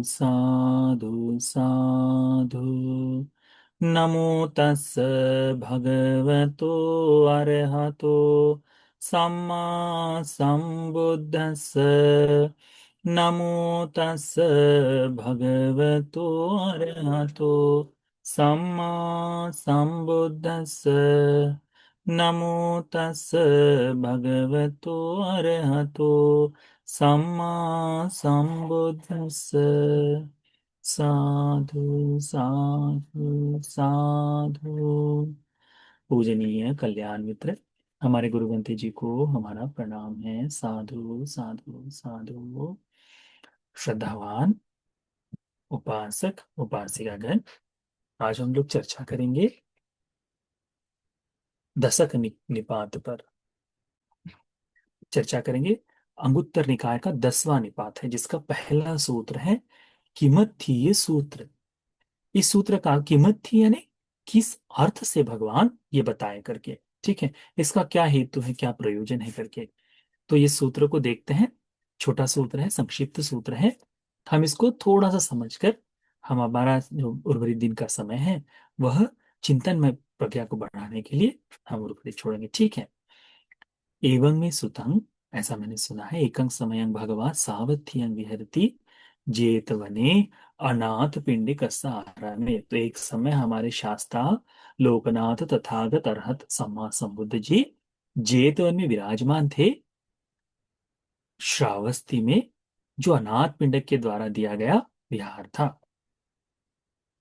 साधु साधु। नमो तस्स भगवतो अरहतो सम्मा सम्बुद्धस्स। नमो तस्स भगवतो अरहतो सम्मा सम्बुद्धस्स। नमो तस्स भगवतो अरहतो सम्मा सम्बुद्धस्स। साधु साधु साधु। पूजनीय कल्याण मित्र, हमारे गुरुवंती जी को हमारा प्रणाम है। साधु साधु साधु। श्रद्धावान उपासक उपासिकागण, आज हम लोग चर्चा करेंगे दशक निपात पर। चर्चा करेंगे अंगुत्तर निकाय का 10वां निपात है, जिसका पहला सूत्र है कीमत थी। ये सूत्र, इस सूत्र का कीमत थी यानी किस अर्थ से भगवान ये बताए करके, ठीक है, इसका क्या हेतु है, क्या प्रयोजन है करके। तो ये सूत्र को देखते हैं। छोटा सूत्र है, संक्षिप्त सूत्र है। हम इसको थोड़ा सा समझकर हम हमारा जो उर्वरित दिन का समय है वह चिंतन में प्रज्ञा को बढ़ाने के लिए हम उर्वरित छोड़ेंगे, ठीक है। एवं में सुतंग, ऐसा मैंने सुना है, एकं समयं भगवा सावधियं विहरति जेतवने अनाथ पिंडिक में। तो एक समय हमारे शास्ता लोकनाथ तथागत अरहत सम्मा संबुद्ध जी जेतवन में विराजमान थे, श्रावस्ती में, जो अनाथ पिंडक के द्वारा दिया गया विहार था।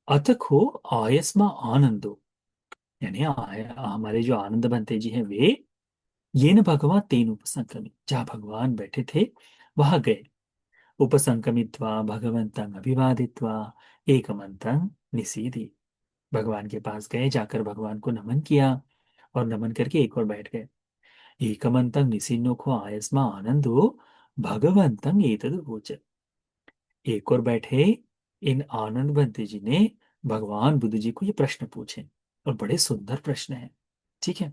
अतखो आयस्मा आनंदो, यानी हमारे जो आनंद बनते जी हैं वे, ये न भगवान तेन उपसंक्रमित, जहाँ भगवान बैठे थे वहां गए। उपसंक्रमित्वा भगवंतं अभिवादित्वा एकमंतं निसीदि, भगवान के पास गए, जाकर भगवान को नमन किया और नमन करके एक और बैठ गए। एकमंतं निसीन्नो को आयस्मा आनंदो भगवंतं एतद गोचर, एक और बैठे। इन आनंद बंते जी ने भगवान बुद्ध जी को ये प्रश्न पूछे, और बड़े सुंदर प्रश्न है, ठीक है।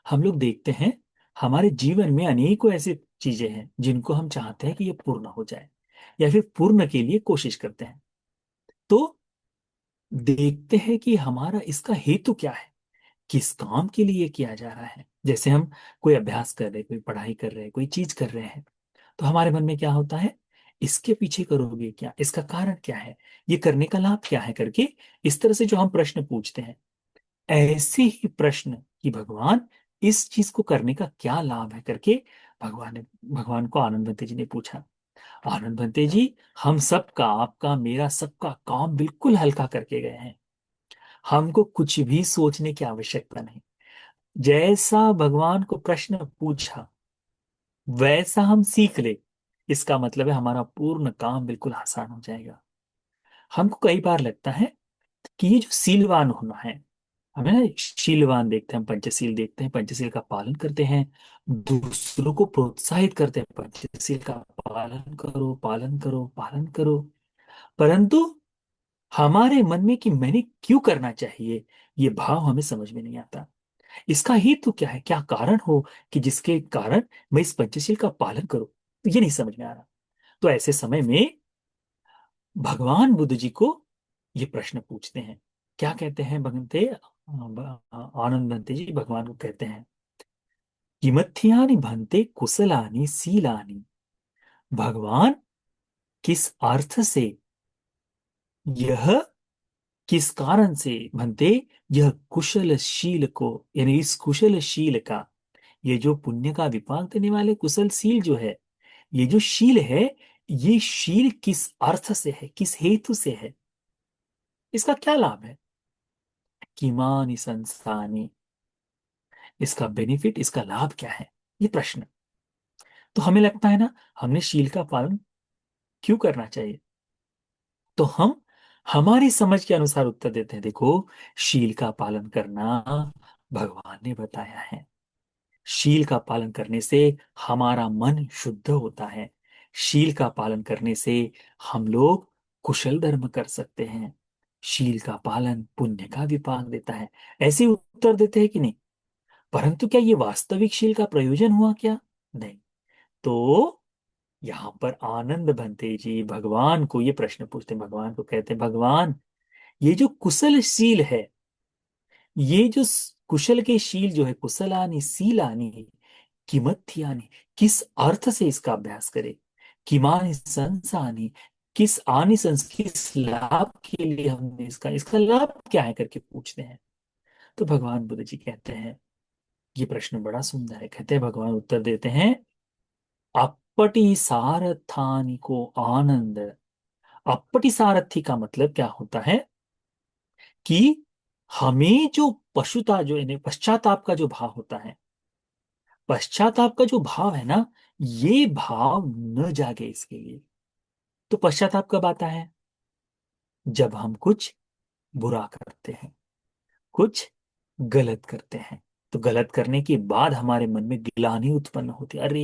हम लोग देखते हैं हमारे जीवन में अनेकों ऐसी चीजें हैं जिनको हम चाहते हैं कि ये पूर्ण हो जाए, या फिर पूर्ण के लिए कोशिश करते हैं। तो देखते हैं कि हमारा इसका हेतु क्या है, किस काम के लिए किया जा रहा है। जैसे हम कोई अभ्यास कर रहे हैं, कोई पढ़ाई कर रहे हैं, कोई चीज कर रहे हैं, तो हमारे मन में क्या होता है, इसके पीछे करोगे क्या, इसका कारण क्या है, ये करने का लाभ क्या है करके, इस तरह से जो हम प्रश्न पूछते हैं, ऐसे ही प्रश्न कि भगवान इस चीज को करने का क्या लाभ है करके भगवान को आनंद बंते जी ने पूछा। आनंद बंते जी, हम सबका, आपका मेरा सबका काम बिल्कुल हल्का करके गए हैं। हमको कुछ भी सोचने की आवश्यकता नहीं। जैसा भगवान को प्रश्न पूछा वैसा हम सीख ले, इसका मतलब है हमारा पूर्ण काम बिल्कुल आसान हो जाएगा। हमको कई बार लगता है कि ये जो सीलवान होना है, हमें ना शीलवान देखते हैं, हम पंचशील देखते हैं, पंचशील का पालन करते हैं, दूसरों को प्रोत्साहित करते हैं, पंचशील का पालन करो पालन करो पालन करो। परंतु हमारे मन में कि मैंने क्यों करना चाहिए, ये भाव हमें समझ में नहीं आता। इसका हेतु क्या है, क्या कारण हो कि जिसके कारण मैं इस पंचशील का पालन करूं, तो ये नहीं समझ में आ रहा। तो ऐसे समय में भगवान बुद्ध जी को ये प्रश्न पूछते हैं। क्या कहते हैं भगवंते आनंद बंते जी, भगवान को कहते हैं, किमथ्यानि भन्ते कुशलानि शीलानि। भगवान, किस अर्थ से, यह किस कारण से भन्ते, यह कुशलशील को, यानी इस कुशलशील का, ये जो पुण्य का विपाक देने वाले कुशलशील जो है, ये जो शील है, ये शील किस अर्थ से है, किस हेतु से है, इसका क्या लाभ है। किमानि संस्थानी, इसका बेनिफिट, इसका लाभ क्या है, ये प्रश्न। तो हमें लगता है ना, हमने शील का पालन क्यों करना चाहिए, तो हम हमारी समझ के अनुसार उत्तर देते हैं। देखो, शील का पालन करना भगवान ने बताया है। शील का पालन करने से हमारा मन शुद्ध होता है। शील का पालन करने से हम लोग कुशल धर्म कर सकते हैं। शील का पालन पुण्य का विपाक देता है। ऐसे ही उत्तर देते हैं कि नहीं। परंतु क्या ये वास्तविक शील का प्रयोजन हुआ क्या, नहीं। तो यहाँ पर आनंद भंते जी भगवान को ये प्रश्न पूछते हैं, भगवान को कहते हैं, भगवान ये जो कुशलशील है, ये जो कुशल के शील जो है, कुशलानी शीलानी किमत्थियानि, किस अर्थ से इसका अभ्यास करे, किमानि संसानि, किस आनिसंस, किस लाभ के लिए हमने इसका इसका लाभ क्या है करके पूछते हैं। तो भगवान बुद्ध जी कहते हैं, ये प्रश्न बड़ा सुंदर है। कहते हैं, भगवान उत्तर देते हैं, अपटी सारथानी को आनंद। अपटी सारथी का मतलब क्या होता है कि हमें जो पशुता, जो इन्हें पश्चाताप का जो भाव होता है, पश्चाताप का जो भाव है ना, ये भाव न जागे इसके लिए। तो पश्चाताप कब आता है? जब हम कुछ बुरा करते हैं, कुछ गलत करते हैं। तो गलत करने के बाद हमारे मन में ग्लानि उत्पन्न होती है, अरे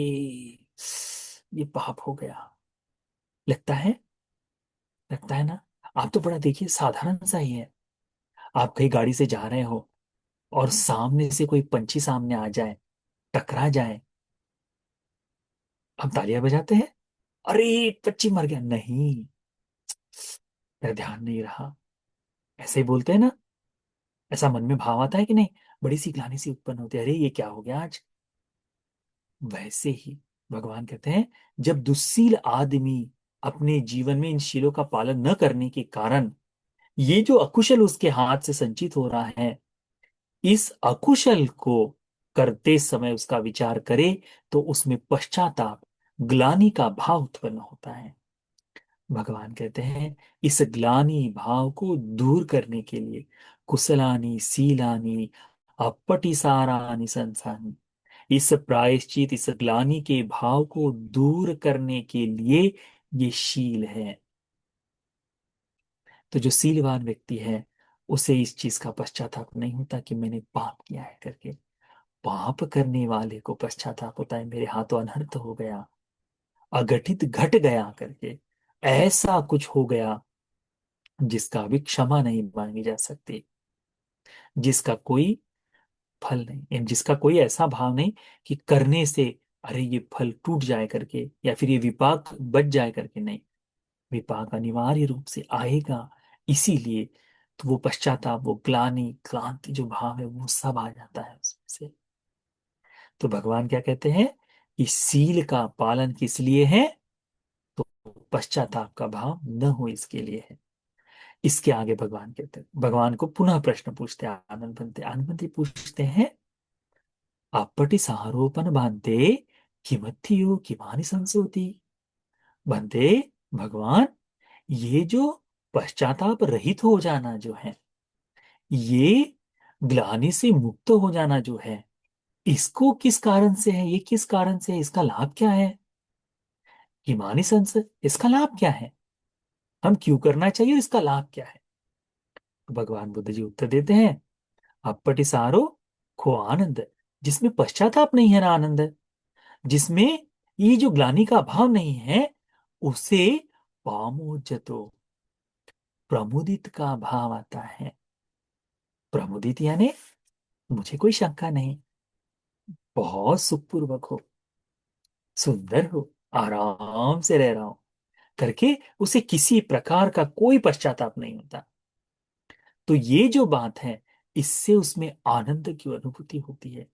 ये पाप हो गया। लगता है, लगता है ना। आप तो बड़ा देखिए साधारण सा ही है। आप कहीं गाड़ी से जा रहे हो और सामने से कोई पंछी सामने आ जाए, टकरा जाए, हम तालियां बजाते हैं, अरे पंछी मर गया। नहीं, मेरा ध्यान नहीं रहा, ऐसे ही बोलते हैं ना। ऐसा मन में भाव आता है कि नहीं? बड़ी सी ग्लानि सी उत्पन्न होती है, अरे ये क्या हो गया आज। वैसे ही भगवान कहते हैं, जब दुस्सील आदमी अपने जीवन में इन शीलों का पालन न करने के कारण ये जो अकुशल उसके हाथ से संचित हो रहा है, इस अकुशल को करते समय उसका विचार करे तो उसमें पश्चाताप, ग्लानि का भाव उत्पन्न होता है। भगवान कहते हैं, इस ग्लानि भाव को दूर करने के लिए कुशलानी सीलानी अपटिसारानी संसानी, इस प्रायश्चित, इस ग्लानि के भाव को दूर करने के लिए ये शील है। तो जो सीलवान व्यक्ति है, उसे इस चीज का पश्चाताप नहीं होता कि मैंने पाप किया है करके। पाप करने वाले को पश्चाताप होता है, मेरे हाथों अनर्थ हो गया, अघटित घट गया करके, ऐसा कुछ हो गया जिसका अभी क्षमा नहीं मांगी जा सकती, जिसका कोई फल नहीं, जिसका कोई ऐसा भाव नहीं कि करने से अरे ये फल टूट जाए करके, या फिर ये विपाक बच जाए करके। नहीं, विपाक अनिवार्य रूप से आएगा। इसीलिए तो वो पश्चाताप, वो ग्लानि, क्लांति जो भाव है, वो सब आ जाता है उसमें से। तो भगवान क्या कहते हैं, इस सील का पालन किस लिए है? तो पश्चाताप का भाव न हो इसके लिए है। इसके आगे भगवान कहते हैं, भगवान को पुनः प्रश्न पूछते हैं आनंद बनते, आनंद बनते पूछते हैं, अपटि सारोपन भान्ते किमत्थियो किमानि संसोति। बनते, भगवान ये जो पश्चाताप रहित हो जाना जो है, ये ग्लानि से मुक्त हो जाना जो है, इसको किस कारण से है, ये किस कारण से है, इसका लाभ क्या है? किमानि संस, इसका लाभ क्या है, हम क्यों करना चाहिए और इसका लाभ क्या है? तो भगवान बुद्ध जी उत्तर देते हैं, अपटिसारो खो आनंद, जिसमें पश्चाताप नहीं है ना, आनंद है, जिसमें ये जो ग्लानि का भाव नहीं है, उसे पामोजतो, प्रमुदित का भाव आता है। प्रमुदित यानी मुझे कोई शंका नहीं, बहुत सुखपूर्वक हो, सुंदर हो, आराम से रह रहा हूं करके, उसे किसी प्रकार का कोई पश्चाताप नहीं होता। तो ये जो बात है, इससे उसमें आनंद की अनुभूति होती है,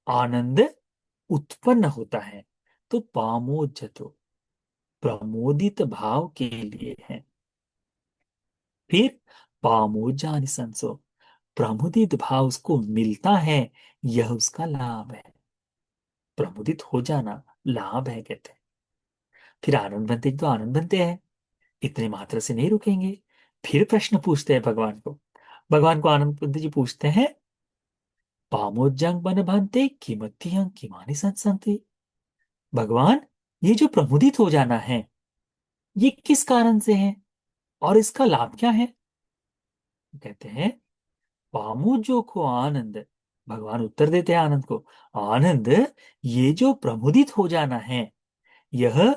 आनंद उत्पन्न होता है। तो पामोजतो, प्रमोदित भाव के लिए है। फिर पामोजानि संसो, प्रमुदित भाव उसको मिलता है, यह उसका लाभ है। प्रमुदित हो जाना लाभ है कहते हैं। फिर आनंद बनते, तो आनंद बनते हैं, इतने मात्र से नहीं रुकेंगे। फिर प्रश्न पूछते हैं भगवान को, भगवान को आनंद पंत जी पूछते हैं, पामोजंग बन भानते किमत्तियं किमानि संसन्ति। भगवान ये जो प्रमुदित हो जाना है, ये किस कारण से है और इसका लाभ क्या है? कहते हैं, पामुजो को आनंद, भगवान उत्तर देते हैं आनंद को, आनंद ये जो प्रमुदित हो जाना है, यह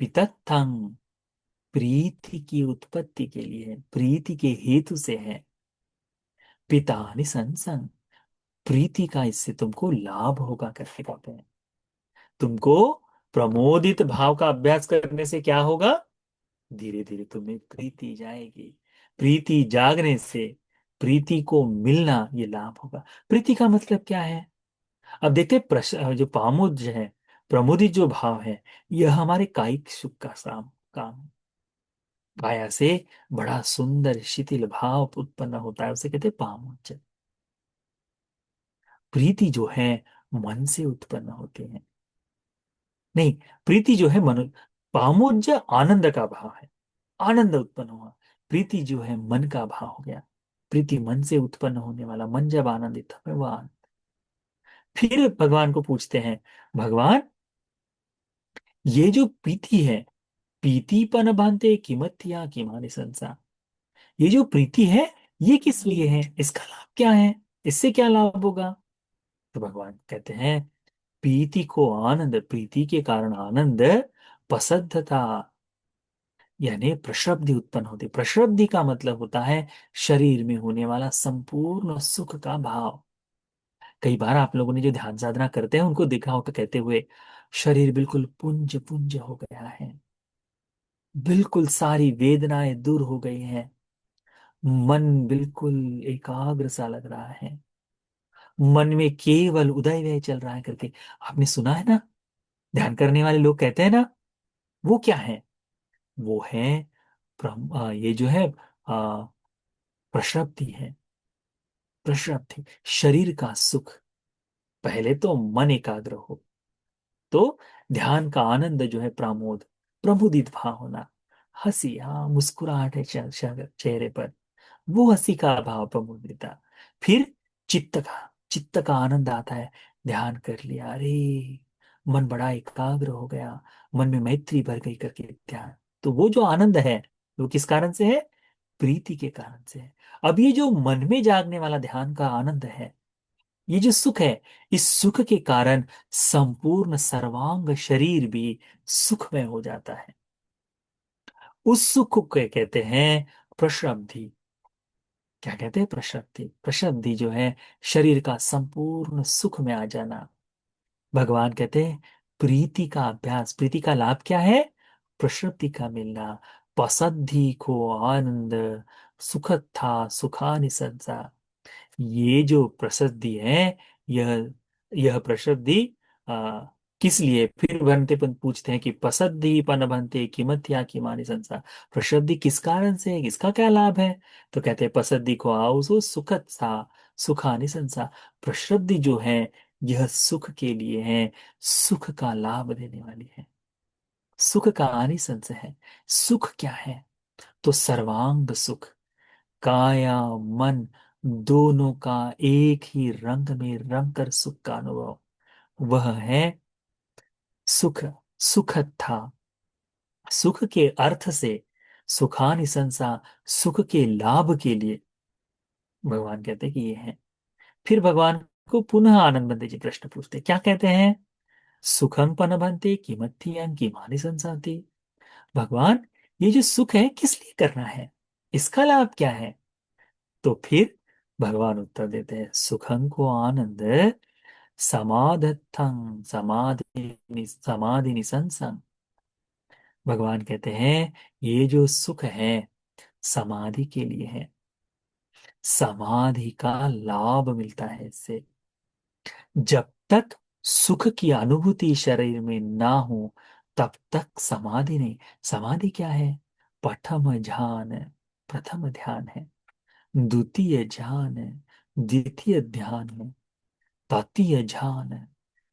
पितत्थंग, प्रीति की उत्पत्ति के लिए है, प्रीति के हेतु से है। पिता निसंसंग, प्रीति का इससे तुमको लाभ होगा करके कहते हैं। तुमको प्रमोदित भाव का अभ्यास करने से क्या होगा? धीरे धीरे तुम्हें प्रीति जाएगी। प्रीति जागने से, प्रीति को मिलना, ये लाभ होगा। प्रीति का मतलब क्या है? अब देखते हैं, जो पामुज है, प्रमुदित जो भाव है, यह हमारे कायिक सुख का काम है। काया से बड़ा सुंदर शिथिल भाव उत्पन्न होता है, उसे कहते हैं पामुज। प्रीति जो है मन से उत्पन्न होते हैं। नहीं, प्रीति जो है मन, पामुज आनंद का भाव है, आनंद उत्पन्न हुआ। प्रीति जो है मन का भाव हो गया। प्रीति मन से उत्पन्न होने वाला, मन जब आनंदित है वह आनंद। फिर भगवान को पूछते हैं, भगवान ये जो प्रीति है, प्रीतिपन भांते किमत्या किमानि संसा, ये जो प्रीति है ये किस लिए है, इसका लाभ क्या है, इससे क्या लाभ होगा? तो भगवान कहते हैं, प्रीति को आनंद, प्रीति के कारण आनंद, पसद्धता, यानी प्रशब्दि उत्पन्न होती। प्रशब्दि का मतलब होता है शरीर में होने वाला संपूर्ण सुख का भाव। कई बार आप लोगों ने जो ध्यान साधना करते हैं उनको देखा होगा कहते हुए, शरीर बिल्कुल पुंज पुंज हो गया है, बिल्कुल सारी वेदनाएं दूर हो गई हैं, मन बिल्कुल एकाग्र सा लग रहा है, मन में केवल उदय व्यय चल रहा है करके आपने सुना है ना? ध्यान करने वाले लोग कहते हैं ना, वो क्या है? वो है ये जो है प्रशब्दि है। प्रशब्दि, शरीर का सुख। पहले तो मन एकाग्र हो, तो ध्यान का आनंद जो है प्रमोद, प्रमुदित भाव होना, हंसी, हाँ मुस्कुराहट है चेहरे पर, वो हंसी का भाव प्रमुदिता। फिर चित्त का आनंद आता है। ध्यान कर लिया, अरे मन बड़ा एकाग्र हो गया, मन में मैत्री भर गई करके ध्यान। तो वो जो आनंद है वो किस कारण से है? प्रीति के कारण से है। अब ये जो मन में जागने वाला ध्यान का आनंद है, ये जो सुख है, इस सुख के कारण संपूर्ण सर्वांग शरीर भी सुखमय हो जाता है। उस सुख को कहते हैं प्रशब्धि। क्या कहते हैं? प्रशब्दि। प्रशब्दि जो है शरीर का संपूर्ण सुख में आ जाना। भगवान कहते हैं प्रीति का अभ्यास, प्रीति का लाभ क्या है? प्रशब्दि का मिलना, पसद्धि को आनंद, सुखद था सुखानि संसा। ये जो प्रसिद्धि है, यह यह प्रसिद्धि आ, किस लिए? फिर बनते पन पूछते हैं कि प्रसिद्धि पन बनते किमत्या की मानी संसार, प्रसिद्धि किस कारण से है, इसका क्या लाभ है? तो कहते हैं प्रसिद्धि को आओ सुखद सा सुखानि संसार। प्रसिद्धि जो है यह सुख के लिए है, सुख का लाभ देने वाली है, सुख का आनिसंस है। सुख क्या है? तो सर्वांग सुख, काया मन दोनों का एक ही रंग में रंग कर सुख का अनुभव, वह है सुख। सुखद था, सुख के अर्थ से, सुखानिसंसा, सुख के लाभ के लिए भगवान कहते हैं कि ये है। फिर भगवान को पुनः आनंद बंदे जी प्रश्न पूछते, क्या कहते हैं? सुखं पनभन्ते किमत्थियं किमानि संसाति। भगवान ये जो सुख है किस लिए करना है, इसका लाभ क्या है? तो फिर भगवान उत्तर देते हैं, सुखं को आनंद, समाधत्थं समाधि समाधि निसंसं। भगवान कहते हैं ये जो सुख है समाधि के लिए है, समाधि का लाभ मिलता है इससे। जब तक सुख की अनुभूति शरीर में ना हो तब तक समाधि नहीं। समाधि क्या है? प्रथम ध्यान, प्रथम ध्यान है, द्वितीय ध्यान है, द्वितीय ध्यान है, तृतीय ध्यान है,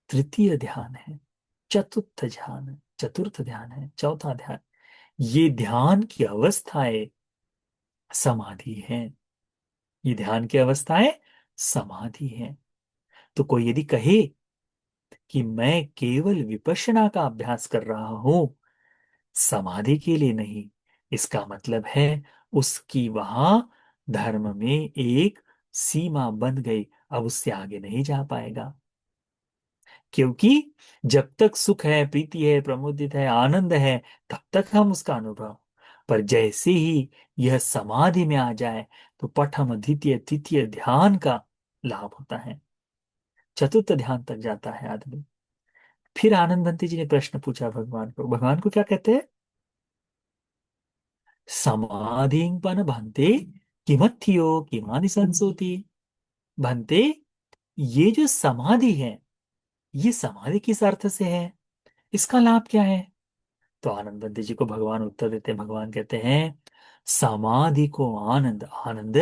तृतीय ध्यान है, चतुर्थ ध्यान है, चतुर्थ ध्यान है, चौथा ध्यान। ये ध्यान की अवस्थाएं समाधि है। ये ध्यान की अवस्थाएं समाधि है। तो कोई यदि कहे कि मैं केवल विपश्यना का अभ्यास कर रहा हूं, समाधि के लिए नहीं, इसका मतलब है उसकी वहां धर्म में एक सीमा बन गई, अब उससे आगे नहीं जा पाएगा। क्योंकि जब तक सुख है, प्रीति है, प्रमुदित है, आनंद है, तब तक हम उसका अनुभव, पर जैसे ही यह समाधि में आ जाए तो प्रथम द्वितीय तृतीय ध्यान का लाभ होता है, चतुर्थ ध्यान तक जाता है आदमी। फिर आनंद बंती जी ने प्रश्न पूछा भगवान को। भगवान को क्या कहते हैं? समाधिंपन भंते किमत्थियो किमानि संसोति। भंते, ये जो समाधि है, ये समाधि किस अर्थ से है, इसका लाभ क्या है? तो आनंद बंती जी को भगवान उत्तर देते हैं। भगवान कहते हैं, समाधि को आनंद, आनंद,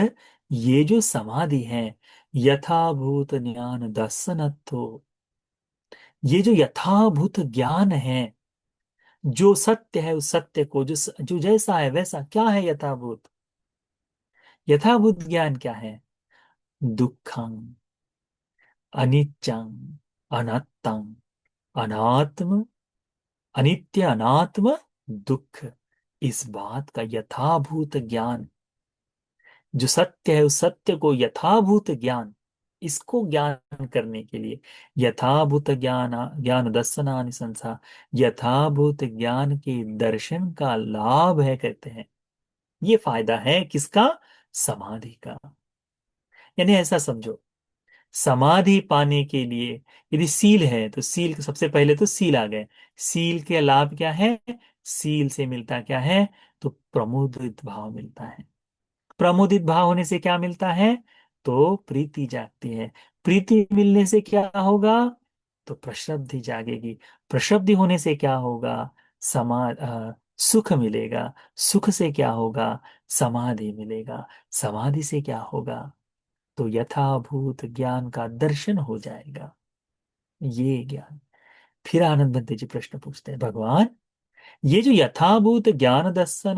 ये जो समाधि है, यथाभूत ज्ञान दर्शनत्व, ये जो यथाभूत ज्ञान है, जो सत्य है उस सत्य को, जो जैसा है वैसा, क्या है यथाभूत? यथाभूत ज्ञान क्या है? दुखं, अनित्यं, अनत्तं, अनात्म, अनित्य अनात्म, दुख, इस बात का यथाभूत ज्ञान, जो सत्य है उस सत्य को यथाभूत ज्ञान, इसको ज्ञान करने के लिए, यथाभूत ज्ञान, ज्ञान दर्शनानि संसा, यथाभूत ज्ञान के दर्शन का लाभ है, कहते हैं। ये फायदा है किसका? समाधि का। यानी ऐसा समझो, समाधि पाने के लिए यदि सील है तो सील, सबसे पहले तो सील आ गए। सील के लाभ क्या है? सील से मिलता क्या है? तो प्रमुदित भाव मिलता है। प्रमुदित भाव होने से क्या मिलता है? तो प्रीति जागती है। प्रीति मिलने से क्या होगा? तो प्रशब्धि जागेगी। प्रशब्धि होने से क्या होगा? सुख मिलेगा। सुख से क्या होगा? समाधि मिलेगा। समाधि से क्या होगा? तो यथाभूत ज्ञान का दर्शन हो जाएगा। ये ज्ञान। फिर आनंद बंते जी प्रश्न पूछते हैं, भगवान, ये जो यथाभूत ज्ञान दर्शन,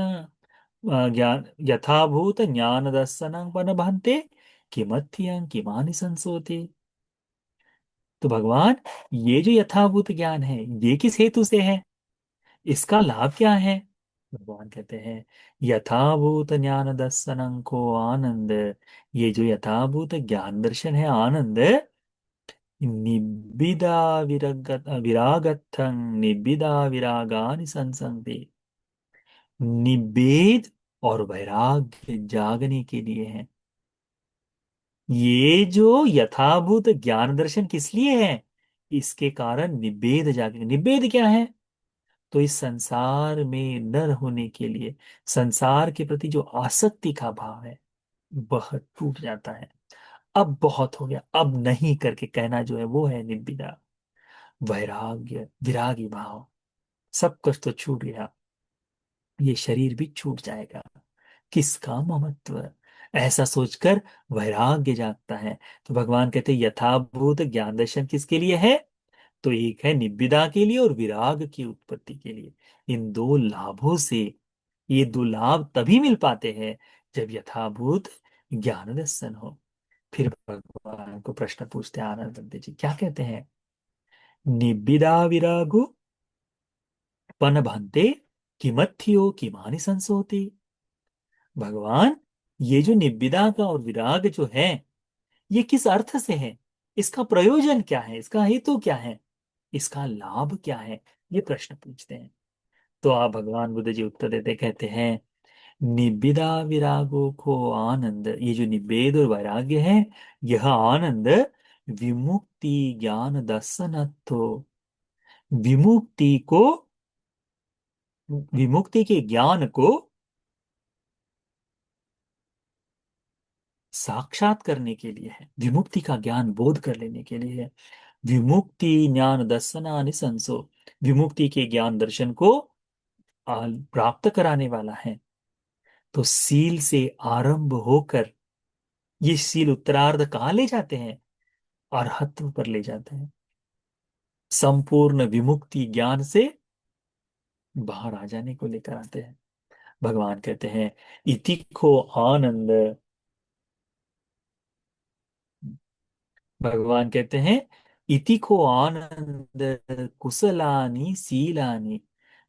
ज्ञान, यथाभूत ज्ञान दर्शन पन भान्ते किमत्यं किमानि संसोति। तो भगवान, ये जो यथाभूत ज्ञान है, ये किस हेतु से है, इसका लाभ क्या है? भगवान कहते हैं, यथाभूत ज्ञान दर्शनं को आनंद, ये जो यथाभूत ज्ञान दर्शन है आनंद, निब्बिदा विरागत्थं निब्बिदा विरागानि संसन्ति। निब्बेद और वैराग्य जागने के लिए है। ये जो यथाभूत ज्ञान दर्शन किस लिए है? इसके कारण निब्बेद जागेगा। निब्बेद क्या है? तो इस संसार में न होने के लिए, संसार के प्रति जो आसक्ति का भाव है, वह टूट जाता है। अब बहुत हो गया, अब नहीं करके कहना जो है वो है निब्बिदा। वैराग्य, विरागी भाव, सब कुछ तो छूट गया, ये शरीर भी छूट जाएगा, किसका ममत्व, ऐसा सोचकर वैराग्य जागता है। तो भगवान कहते हैं, यथाभूत ज्ञान दर्शन किसके लिए है? तो एक है निब्बिदा के लिए और विराग की उत्पत्ति के लिए। इन दो लाभों से, ये दो लाभ तभी मिल पाते हैं जब यथाभूत ज्ञान दर्शन हो। फिर भगवान को प्रश्न पूछते हैं आनंद बंदे जी, क्या कहते हैं? निब्बिदा विरागो पन भन्ते किमत्थियो किमानि संसोति। भगवान, ये जो निब्बिदा का और विराग जो है, ये किस अर्थ से है, इसका प्रयोजन क्या है, इसका हेतु क्या है, इसका लाभ क्या है, ये प्रश्न पूछते हैं। तो आप भगवान बुद्ध जी उत्तर देते, कहते हैं, निब्बिदा विरागो को आनंद, ये जो निब्बेद और वैराग्य है, यह आनंद विमुक्ति ज्ञान दर्शनत्व, विमुक्ति को, विमुक्ति के ज्ञान को साक्षात करने के लिए है, विमुक्ति का ज्ञान बोध कर लेने के लिए है। विमुक्ति ज्ञान दर्शनानि संसो, विमुक्ति के ज्ञान दर्शन को प्राप्त कराने वाला है। तो सील से आरंभ होकर ये सील उत्तरार्ध कहाँ ले जाते हैं? अरहत्व पर ले जाते हैं। संपूर्ण विमुक्ति ज्ञान से बाहर आ जाने को लेकर आते हैं। भगवान कहते हैं, इति को आनंद, भगवान कहते हैं, इति को आनंद कुशलानी सीलानी।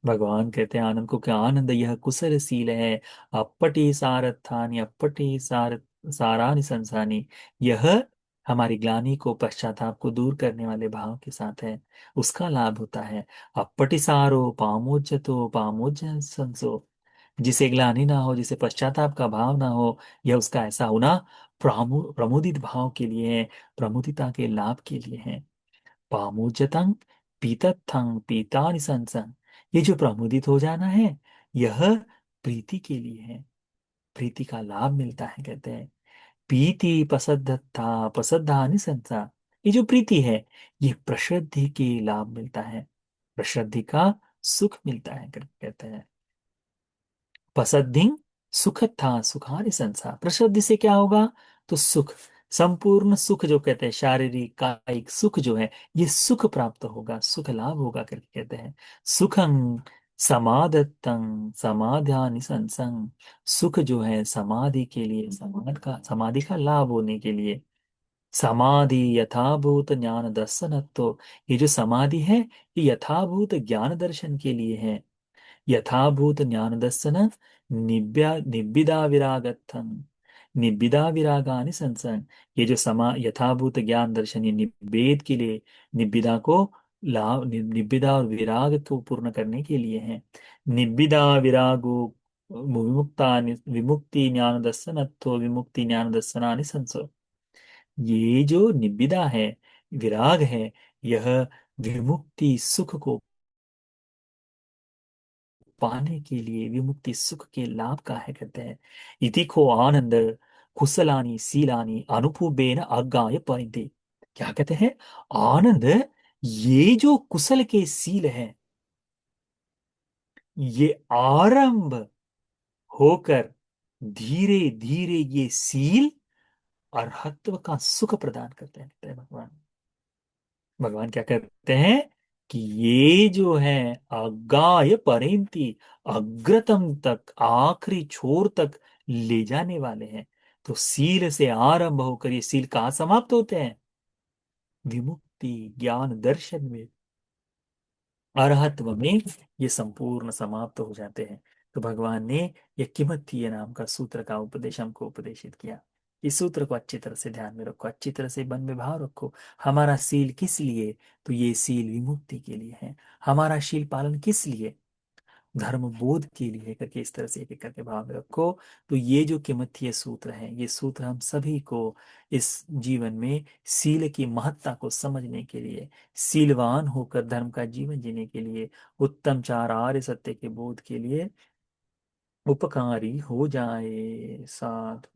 भगवान कहते हैं आनंद को, क्या आनंद, यह कुशल सील है। अपटी सारथानी, अपटी सारानि संसानी, यह हमारी ग्लानि को, पश्चाताप को दूर करने वाले भाव के साथ है, उसका लाभ होता है। अपटी सारो पामोज्जतो पामोज्य संसो, जिसे ग्लानि ना हो, जिसे पश्चाताप का भाव ना हो, यह उसका ऐसा होना प्रमुदित भाव के लिए है, प्रमुदिता के लाभ के लिए है। पामुजतं पीतत्थं पीतानि संसं, ये जो प्रमुदित हो जाना है, यह प्रीति के लिए है। प्रीति का लाभ मिलता है, कहते हैं। पीति पसद्धता पसद्धानि संसा, ये जो प्रीति है, ये प्रसिद्धि के लाभ मिलता है, प्रसिद्धि का सुख मिलता है, कहते हैं। पसद्धि सुख था सुखानि संसा, प्रसिद्धि से क्या होगा? तो सुख, संपूर्ण सुख जो कहते हैं, शारीरिक कायिक सुख जो है, ये सुख प्राप्त होगा, सुख लाभ होगा करके कहते हैं। सुखं समाधत्तं समाधानि संसं, सुख जो है समाधि के लिए, समाधि का लाभ होने के लिए। समाधि यथाभूत ज्ञान दर्शनत्व, ये जो समाधि है, ये यथाभूत ज्ञान दर्शन के लिए है। यथाभूत ज्ञान दर्शन निब्बिदा विरागत्थं, निब्बिदा विरागानि संसन, ये जो यथाभूत ज्ञान दर्शन, ये निब्बेद के लिए, निब्बिदा को लाभ, निब्बिदा और विराग को पूर्ण करने के लिए है। निब्बिदा विरागो विमुक्ता, विमुक्ति ज्ञान दर्शनत्व विमुक्ति ज्ञान दर्शनानि संसो, ये जो निब्बिदा है, विराग है, यह विमुक्ति सुख को पाने के लिए, विमुक्ति सुख के लाभ का है, कहते हैं। इति को आनंद कुशलानी शीलानी अनुभूबेन अज्ञाय परिते, क्या कहते हैं? आनंद, ये जो कुशल के शील है, ये आरंभ होकर धीरे धीरे ये शील अरहत्व का सुख प्रदान करते हैं, कहते हैं भगवान। भगवान क्या कहते हैं कि ये जो है अगाय परेंति, अग्रतम तक, आखिरी छोर तक ले जाने वाले हैं। तो सील से आरंभ होकर ये सील कहाँ समाप्त होते हैं? विमुक्ति ज्ञान दर्शन में, अरहत्व में ये संपूर्ण समाप्त हो जाते हैं। तो भगवान ने ये किमत्तीय नाम का सूत्र का उपदेश हमको उपदेशित किया। इस सूत्र को अच्छी तरह से ध्यान में रखो, अच्छी तरह से मन में भाव रखो। हमारा सील किस लिए? तो ये सील विमुक्ति के लिए है। हमारा शील पालन किस लिए? धर्म बोध के लिए, करके इस तरह से एक एक करके भाव में रखो। तो ये जो किमत्तीय सूत्र है, ये सूत्र हम सभी को इस जीवन में सील की महत्ता को समझने के लिए, सीलवान होकर धर्म का जीवन जीने के लिए, उत्तम चार आर्य सत्य के बोध के लिए उपकारी हो जाए। साथ